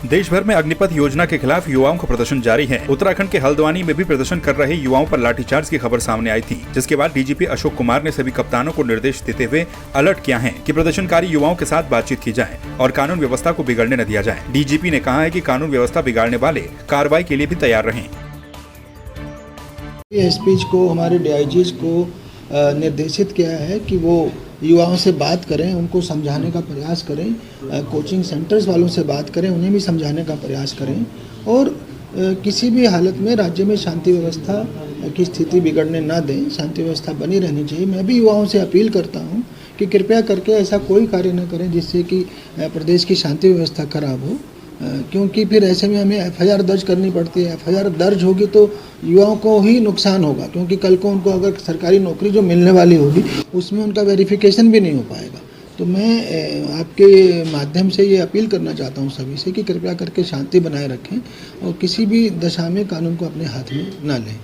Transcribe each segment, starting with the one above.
देश भर में अग्निपथ योजना के खिलाफ युवाओं का प्रदर्शन जारी है। उत्तराखंड के हल्द्वानी में भी प्रदर्शन कर रहे युवाओं पर लाठीचार्ज की खबर सामने आई थी, जिसके बाद डीजीपी अशोक कुमार ने सभी कप्तानों को निर्देश देते हुए अलर्ट किया है कि प्रदर्शनकारी युवाओं के साथ बातचीत की जाए और कानून व्यवस्था को बिगड़ने न दिया जाए। डीजीपी ने कहा है कि कानून व्यवस्था बिगाड़ने वाले कार्रवाई के लिए भी तैयार रहें। एसपी को, हमारे डीआईजीज को निर्देशित किया है कि वो युवाओं से बात करें, उनको समझाने का प्रयास करें, कोचिंग सेंटर्स वालों से बात करें, उन्हें भी समझाने का प्रयास करें और किसी भी हालत में राज्य में शांति व्यवस्था की स्थिति बिगड़ने ना दें। शांति व्यवस्था बनी रहनी चाहिए। मैं भी युवाओं से अपील करता हूं कि कृपया करके ऐसा कोई कार्य न करें जिससे कि प्रदेश की शांति व्यवस्था खराब हो, क्योंकि फिर ऐसे में हमें एफआईआर दर्ज करनी पड़ती है। एफआईआर दर्ज होगी तो युवाओं को ही नुकसान होगा, क्योंकि कल को उनको अगर सरकारी नौकरी जो मिलने वाली होगी उसमें उनका वेरिफिकेशन भी नहीं हो पाएगा। तो मैं आपके माध्यम से ये अपील करना चाहता हूँ सभी से कि कृपया करके शांति बनाए रखें और किसी भी दशा में कानून को अपने हाथ में न लें।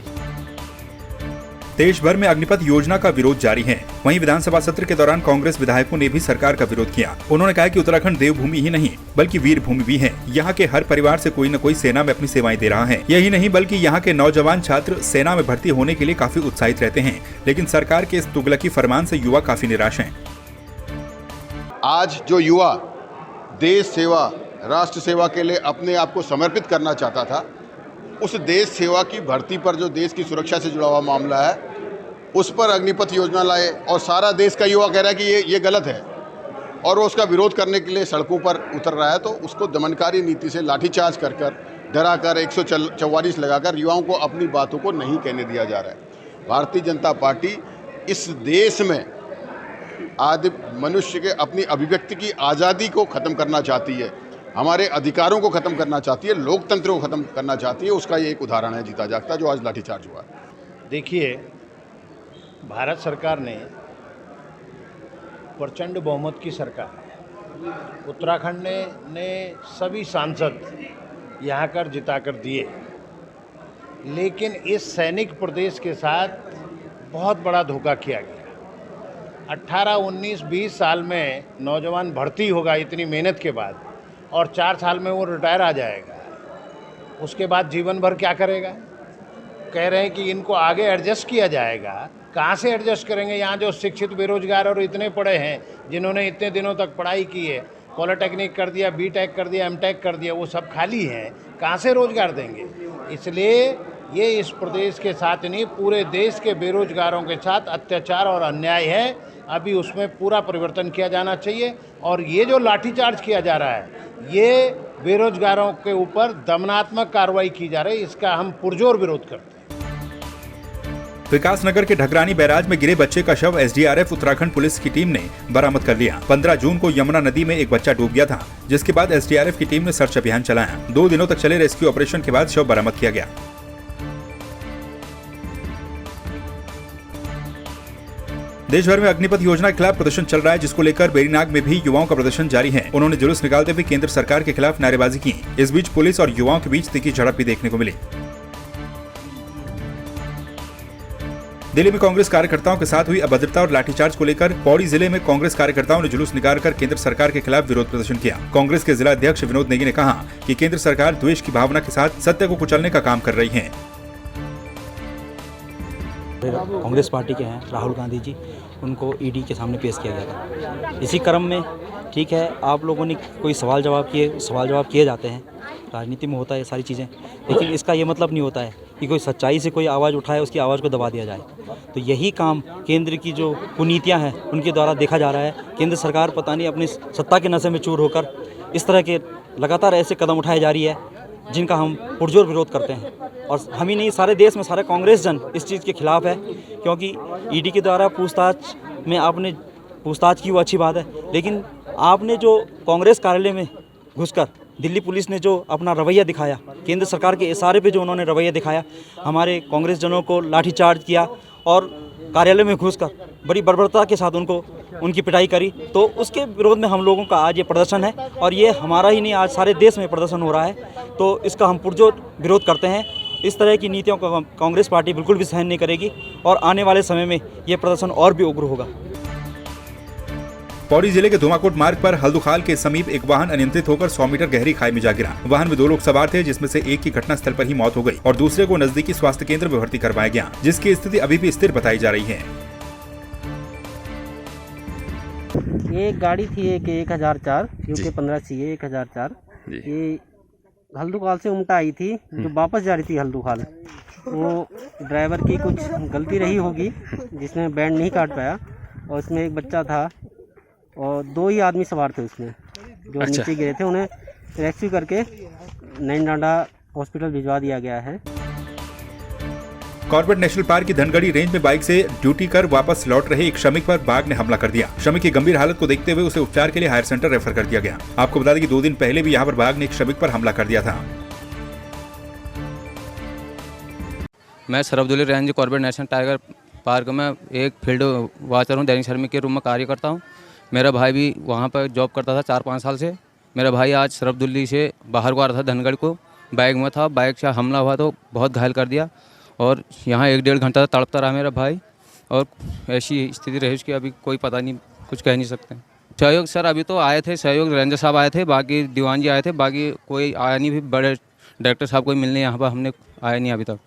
देश भर में अग्निपथ योजना का विरोध जारी है। वहीं विधानसभा सत्र के दौरान कांग्रेस विधायकों ने भी सरकार का विरोध किया। उन्होंने कहा कि उत्तराखंड देवभूमि ही नहीं बल्कि वीर भूमि भी है। यहाँ के हर परिवार से कोई न कोई सेना में अपनी सेवाएं दे रहा है। यही नहीं बल्कि यहाँ के नौजवान छात्र सेना में भर्ती होने के लिए काफी उत्साहित रहते हैं, लेकिन सरकार के इस तुगलकी फरमान से युवा काफी निराश हैं। आज जो युवा देश सेवा, राष्ट्र सेवा के लिए अपने आप को समर्पित करना चाहता था, उस देश सेवा की भर्ती पर जो देश की सुरक्षा से जुड़ा हुआ मामला है उस पर अग्निपथ योजना लाए और सारा देश का युवा कह रहा है कि ये गलत है और वो उसका विरोध करने के लिए सड़कों पर उतर रहा है। तो उसको दमनकारी नीति से लाठीचार्ज कर डरा कर 144 लगाकर युवाओं को अपनी बातों को नहीं कहने दिया जा रहा है। भारतीय जनता पार्टी इस देश में आदि मनुष्य के अपनी अभिव्यक्ति की आज़ादी को ख़त्म करना चाहती है, हमारे अधिकारों को ख़त्म करना चाहती है, लोकतंत्र को ख़त्म करना चाहती है। उसका ये एक उदाहरण है जीता जागता जो आज लाठीचार्ज हुआ। देखिए, भारत सरकार ने प्रचंड बहुमत की सरकार है। उत्तराखंड ने सभी सांसद यहाँ कर जिता कर दिए, लेकिन इस सैनिक प्रदेश के साथ बहुत बड़ा धोखा किया गया। 18, 19, 20 साल में नौजवान भर्ती होगा इतनी मेहनत के बाद और 4 साल में वो रिटायर आ जाएगा। उसके बाद जीवन भर क्या करेगा? कह रहे हैं कि इनको आगे एडजस्ट किया जाएगा। कहाँ से एडजस्ट करेंगे? यहाँ जो शिक्षित बेरोजगार और इतने पढ़े हैं, जिन्होंने इतने दिनों तक पढ़ाई की है, पॉलिटेक्निक कर दिया, बीटेक कर दिया, एमटेक कर दिया, वो सब खाली हैं। कहाँ से रोजगार देंगे? इसलिए ये इस प्रदेश के साथ नहीं, पूरे देश के बेरोजगारों के साथ अत्याचार और अन्याय है। अभी उसमें पूरा परिवर्तन किया जाना चाहिए और ये जो लाठीचार्ज किया जा रहा है, ये बेरोजगारों के ऊपर दमनात्मक कार्रवाई की जा रही है। इसका हम पुरजोर विरोध करते हैं। विकासनगर के ढकरानी बैराज में गिरे बच्चे का शव एसडीआरएफ उत्तराखंड पुलिस की टीम ने बरामद कर लिया। 15 जून को यमुना नदी में एक बच्चा डूब गया था, जिसके बाद एसडीआरएफ की टीम ने सर्च अभियान चलाया। 2 दिनों तक चले रेस्क्यू ऑपरेशन के बाद शव बरामद किया गया। देश भर में अग्निपथ योजना के खिलाफ प्रदर्शन चल रहा है, जिसको लेकर बेरीनाग में भी युवाओं का प्रदर्शन जारी है। उन्होंने जुलूस निकालते हुए केंद्र सरकार के खिलाफ नारेबाजी की। इस बीच पुलिस और युवाओं के बीच तीखी झड़प भी देखने को मिली। दिल्ली में कांग्रेस कार्यकर्ताओं के साथ हुई अभद्रता और लाठीचार्ज को लेकर पौड़ी जिले में कांग्रेस कार्यकर्ताओं ने जुलूस निकालकर केंद्र सरकार के खिलाफ विरोध प्रदर्शन किया। कांग्रेस के जिला अध्यक्ष विनोद नेगी ने कहा कि केंद्र सरकार द्वेष की भावना के साथ सत्य को कुचलने का काम कर रही है। कांग्रेस पार्टी के हैं राहुल गांधी जी, उनको ईडी के सामने पेश किया गया था। इसी क्रम में ठीक है, आप लोगों ने कोई सवाल जवाब किए जाते हैं, राजनीति में होता है ये सारी चीज़ें, लेकिन इसका ये मतलब नहीं होता है कि कोई सच्चाई से कोई आवाज़ उठाए उसकी आवाज़ को दबा दिया जाए। तो यही काम केंद्र की जो कुनीतियां हैं उनके द्वारा देखा जा रहा है। केंद्र सरकार पता नहीं अपनी सत्ता के नशे में चूर होकर इस तरह के लगातार ऐसे कदम उठाए जा रही है, जिनका हम पुरजोर विरोध करते हैं। और हम ही नहीं, सारे देश में सारे कांग्रेस जन इस चीज़ के खिलाफ है, क्योंकि ईडी के द्वारा पूछताछ में आपने पूछताछ की वो अच्छी बात है, लेकिन आपने जो कांग्रेस कार्यालय में घुसकर दिल्ली पुलिस ने जो अपना रवैया दिखाया, केंद्र सरकार के इशारे पे जो उन्होंने रवैया दिखाया, हमारे कांग्रेस जनों को लाठीचार्ज किया और कार्यालय में घुसकर बड़ी बर्बरता के साथ उनकी पिटाई करी, तो उसके विरोध में हम लोगों का आज ये प्रदर्शन है। और ये हमारा ही नहीं, आज सारे देश में प्रदर्शन हो रहा है, तो इसका हम पुरजोर विरोध करते हैं। इस तरह की नीतियों को कांग्रेस पार्टी बिल्कुल भी सहन नहीं करेगी और आने वाले समय में ये प्रदर्शन और भी उग्र होगा। पौड़ी जिले के धुमाकोट मार्ग पर हल्दुखाल के समीप एक वाहन अनियंत्रित होकर 100 मीटर गहरी खाई में जा गिरा। वाहन में 2 लोग सवार थे, जिसमें से एक की घटनास्थल पर ही मौत हो गई और दूसरे को नजदीकी स्वास्थ्य केंद्र में भर्ती करवाया गया, जिसकी स्थिति अभी भी स्थिर बताई जा रही है। एक गाड़ी थी एक 1004 UK 15 CA 1004, ये हल्दुखाल से उमटा आई थी, जो वापस जा रही थी हल्दुखाल। वो ड्राइवर की कुछ गलती रही होगी जिसने बैंड नहीं काट पाया, और उसमें एक बच्चा था और 2 ही आदमी सवार थे उसमें, जो नीचे गिरे थे। उन्हें रेस्क्यू करके नैन डांडा हॉस्पिटल भिजवा दिया गया है। कॉर्बेट नेशनल पार्क की धनगढ़ी रेंज में बाइक से ड्यूटी कर वापस लौट रहे एक श्रमिक पर बाघ ने हमला कर दिया। श्रमिक की गंभीर हालत को देखते हुए उसे उपचार के लिए हायर सेंटर रेफर कर दिया गया। आपको बता दें कि 2 दिन पहले भी यहाँ पर बाघ ने एक श्रमिक पर हमला कर दिया था। मैं Sarpduli range Corbett national tiger park में एक फील्ड वॉचर हूँ, दैनिक श्रमिक के रूप में कार्य करता हूँ। मेरा भाई भी वहाँ पर जॉब करता था 4-5 साल से। मेरा भाई आज सरफदुल्ली से बाहर को आ रहा था धनगढ़ को, बाइक में था, बाइक से हमला हुआ तो बहुत घायल कर दिया और यहाँ 1-1.5 घंटा तड़पता रहा मेरा भाई, और ऐसी स्थिति रही उसकी, अभी कोई पता नहीं, कुछ कह नहीं सकते। सहयोग सर अभी तो आए थे, सहयोग रेंजर साहब आए थे, बाकी दीवान जी आए थे, बाकी कोई आया नहीं। भी बड़े डायरेक्टर साहब कोई मिलने यहाँ पर हमने आया नहीं अभी तक।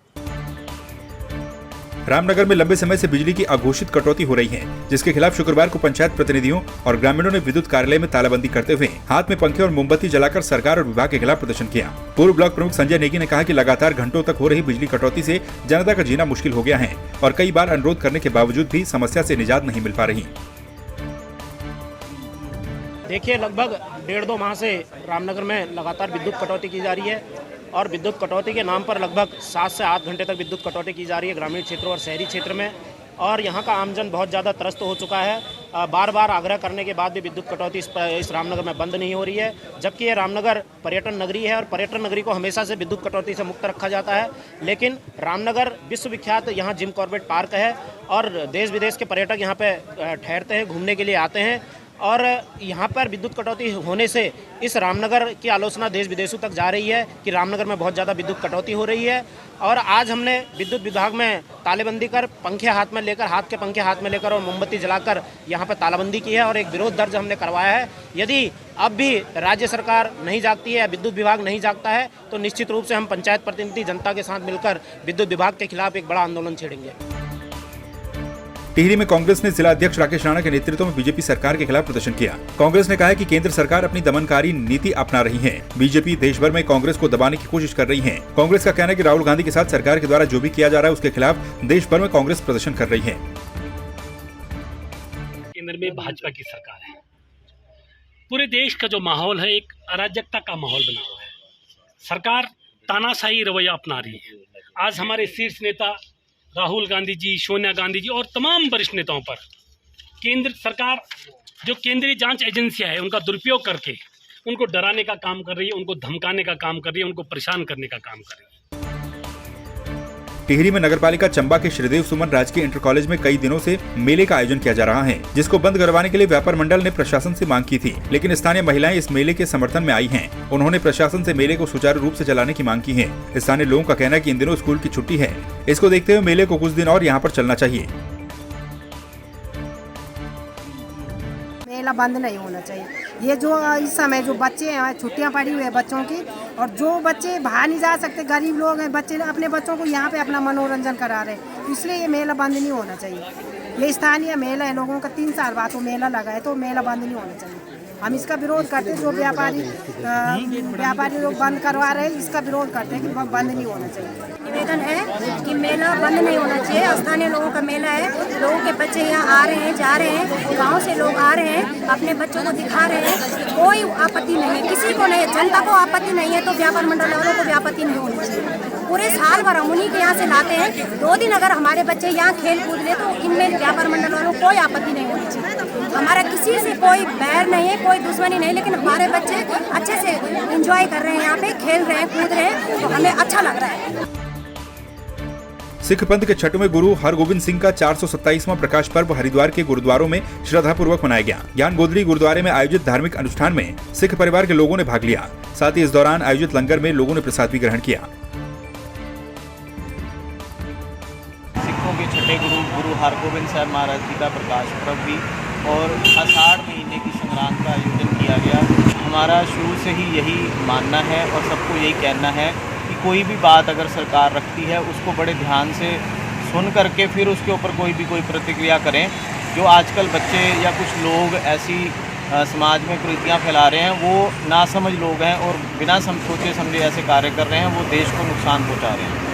रामनगर में लंबे समय से बिजली की अघोषित कटौती हो रही है, जिसके खिलाफ शुक्रवार को पंचायत प्रतिनिधियों और ग्रामीणों ने विद्युत कार्यालय में तालाबंदी करते हुए हाथ में पंखे और मोमबत्ती जलाकर सरकार और विभाग के खिलाफ प्रदर्शन किया। पूर्व ब्लॉक प्रमुख संजय नेगी ने कहा कि लगातार घंटों तक हो रही बिजली कटौती से जनता का जीना मुश्किल हो गया है और कई बार अनुरोध करने के बावजूद भी समस्या से निजात नहीं मिल पा रही। देखिए, लगभग 1.5-2 माह से रामनगर में लगातार विद्युत कटौती की जा रही है और विद्युत कटौती के नाम पर लगभग 7 से 8 घंटे तक विद्युत कटौती की जा रही है ग्रामीण क्षेत्रों और शहरी क्षेत्र में, और यहाँ का आमजन बहुत ज़्यादा त्रस्त हो चुका है। बार बार आग्रह करने के बाद भी विद्युत कटौती इस रामनगर में बंद नहीं हो रही है, जबकि ये रामनगर पर्यटन नगरी है और पर्यटन नगरी को हमेशा से विद्युत कटौती से मुक्त रखा जाता है। लेकिन रामनगर विश्वविख्यात यहाँ जिम कॉर्बेट पार्क है और देश विदेश के पर्यटक यहाँ पे ठहरते हैं, घूमने के लिए आते हैं, और यहाँ पर विद्युत कटौती होने से इस रामनगर की आलोचना देश विदेशों तक जा रही है कि रामनगर में बहुत ज़्यादा विद्युत कटौती हो रही है। और आज हमने विद्युत विभाग में तालेबंदी कर पंखे हाथ में लेकर, हाथ के पंखे हाथ में लेकर और मोमबत्ती जलाकर यहाँ पर तालाबंदी की है और एक विरोध दर्ज हमने करवाया है। यदि अब भी राज्य सरकार नहीं जागती है या विद्युत विभाग नहीं जागता है तो निश्चित रूप से हम पंचायत प्रतिनिधि जनता के साथ मिलकर विद्युत विभाग के खिलाफ एक बड़ा आंदोलन छेड़ेंगे। टिहरी में कांग्रेस ने जिला अध्यक्ष राकेश राणा के नेतृत्व में बीजेपी सरकार के खिलाफ प्रदर्शन किया। कांग्रेस ने कहा है कि केंद्र सरकार अपनी दमनकारी नीति अपना रही है। बीजेपी देश भर में कांग्रेस को दबाने की कोशिश कर रही है। कांग्रेस का कहना है कि राहुल गांधी के साथ सरकार के द्वारा जो भी किया जा रहा है उसके खिलाफ देश भर में कांग्रेस प्रदर्शन कर रही है। केंद्र में भाजपा की सरकार है, पूरे देश का जो माहौल है एक अराजकता का माहौल बना हुआ है। सरकार तानाशाही रवैया अपना रही है। आज हमारे शीर्ष नेता राहुल गांधी जी, सोनिया गांधी जी और तमाम वरिष्ठ नेताओं पर केंद्र सरकार जो केंद्रीय जांच एजेंसियां है उनका दुरुपयोग करके उनको डराने का काम कर रही है, उनको धमकाने का काम कर रही है, उनको परेशान करने का काम कर रही है। टिहरी में नगरपालिका चंबा के श्रीदेव सुमन राजकीय इंटर कॉलेज में कई दिनों से मेले का आयोजन किया जा रहा है, जिसको बंद करवाने के लिए व्यापार मंडल ने प्रशासन से मांग की थी, लेकिन स्थानीय महिलाएं इस मेले के समर्थन में आई हैं। उन्होंने प्रशासन से मेले को सुचारू रूप से चलाने की मांग की है। स्थानीय लोगों का कहना है कि इन दिनों स्कूल की छुट्टी है, इसको देखते हुए मेले को कुछ दिन और यहाँ पर चलना चाहिए। मेला बंद नहीं होना चाहिए। ये जो इस समय जो बच्चे हैं, छुट्टियां पड़ी हुई है बच्चों की, और जो बच्चे बाहर नहीं जा सकते, गरीब लोग हैं, बच्चे अपने बच्चों को यहाँ पे अपना मनोरंजन करा रहे हैं, इसलिए ये मेला बंद नहीं होना चाहिए। ये स्थानीय मेला है, लोगों का 3 साल बाद वो मेला लगा है, तो मेला बंद नहीं होना चाहिए। हम इसका विरोध करते हैं, जो व्यापारी लोग बंद करवा रहे हैं, इसका विरोध करते हैं कि बंद नहीं होना चाहिए। निवेदन है कि मेला बंद नहीं होना चाहिए। स्थानीय लोगों का मेला है, लोगों के बच्चे यहाँ आ रहे हैं, जा रहे हैं, गांव से लोग आ रहे हैं, अपने बच्चों को दिखा रहे हैं, कोई आपत्ति नहीं है, किसी को नहीं, जनता को आपत्ति नहीं है, तो व्यापार मंडल वालों को भी आपत्ति नहीं होनी चाहिए। पूरे साल भर हम उन्हीं के यहाँ से लाते हैं, 2 दिन अगर हमारे बच्चे यहाँ खेल कूद ले तो इनमें व्यापार मंडल वालों को कोई आपत्ति नहीं होनी चाहिए। हमारा किसी से कोई बैर नहीं है, कोई दुश्मनी नहीं, लेकिन हमारे बच्चे अच्छे से एंजॉय कर रहे हैं, यहाँ पे खेल रहे हैं, कूद रहे हैं, तो हमें अच्छा लग रहा है। सिख पंथ के छठवें गुरु हरगोबिंद सिंह का 427वां प्रकाश पर्व हरिद्वार के गुरुद्वारों में श्रद्धापूर्वक मनाया गया। ज्ञान गोदड़ी गुरुद्वारे में आयोजित धार्मिक अनुष्ठान में सिख परिवार के लोगों ने भाग लिया। साथ ही इस दौरान आयोजित लंगर में लोगों ने प्रसाद भी ग्रहण किया। सिखों के छठे गुरु गुरु हरगोबिंद साहब महाराज जी का प्रकाश पर्व भी और आषाढ़ महीने की संक्रांत का आयोजन किया गया। हमारा शुरू से ही यही मानना है और सबको यही कहना है कि कोई भी बात अगर सरकार रखती है उसको बड़े ध्यान से सुन करके फिर उसके ऊपर कोई प्रतिक्रिया करें। जो आजकल बच्चे या कुछ लोग ऐसी समाज में कुरीतियाँ फैला रहे हैं वो नासमझ लोग हैं और बिना सोचे समझे ऐसे कार्य कर रहे हैं, वो देश को नुकसान पहुँचा रहे हैं।